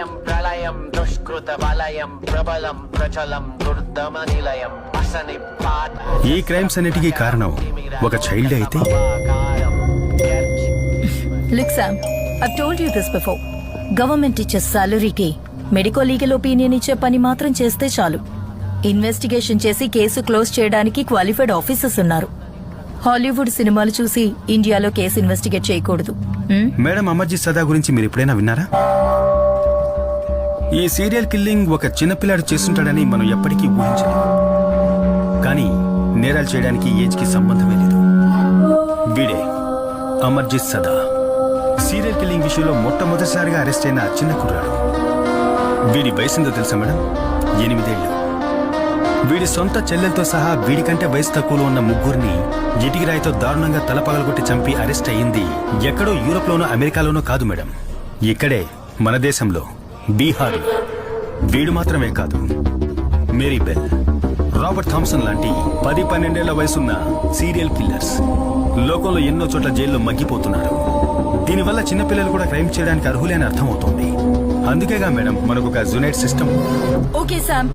ప్రళయం ప్రళయం దుష్కృత వలయం ప్రబలం ప్రచలం దుర్దమ నిలయం అసని పాట. ఈ క్రైమ్స్ అన్నిటికీ కారణం ఒక చైల్డ్ అయితే Look, Sam, I've told you this before. Government ఇచ్చే సాలరీకి మెడికో లీగల్ ఒపీనియన్ ఇచ్చే పని మాత్రం చేస్తే చాలు. ఇన్వెస్టిగేషన్ చేసి కేసు క్లోజ్ చేయడానికి క్వాలిఫైడ్ ఆఫీసర్స్ ఉన్నారు. హాలీవుడ్ సినిమాలు చూసి ఇండియాలో కేసు ఇన్వెస్టిగేట్ చేయకూడదు. మేడం అమర్జిత్ సదా గురించి మీరు ఎప్పుడైనా విన్నారా? ఈ సీరియల్ కిల్లింగ్ ఒక చిన్నపిల్లాడు చేస్తుంటాడని మనం ఎప్పటికీ ఊహించలేం. కానీ నేరాలు చేయడానికి ఏజ్ కి సంబంధమే లేదు. వీడే అమర్జిత్ సదా, సీరియల్ కిల్లింగ్ విషయంలో మొట్టమొదటిసారిగా అరెస్ట్ అయిన చిన్న కుర్రాడు. వీడి వయసుందో తెలుసా మేడం? 8 ఏళ్లు. వీడి సొంత చెల్లెలతో సహా వీడికంటే వయసు తక్కువలో ఉన్న ముగ్గురిని ఇటికిరాయితో దారుణంగా తల పగలగొట్టి చంపి అరెస్ట్ అయ్యింది ఎక్కడో యూరోప్లోనో అమెరికాలోనో కాదు మేడం, ఇక్కడే మన దేశంలో, బీహార్. వీడు మాత్రమే కాదు, మేరీ బెల్, రాబర్ట్ థామ్సన్ లాంటి 10-12 ఏళ్ల వయసున్న సీరియల్ కిల్లర్స్ లోకంలో ఎన్నో చోట్ల జైల్లో మగ్గిపోతున్నారు. దీనివల్ల చిన్నపిల్లలు కూడా క్రైమ్ చేయడానికి అర్హులేని అర్థమవుతోంది. అందుకేగా మేడం మనకు ఒక జునైట్ సిస్టమ్. Okay Sam,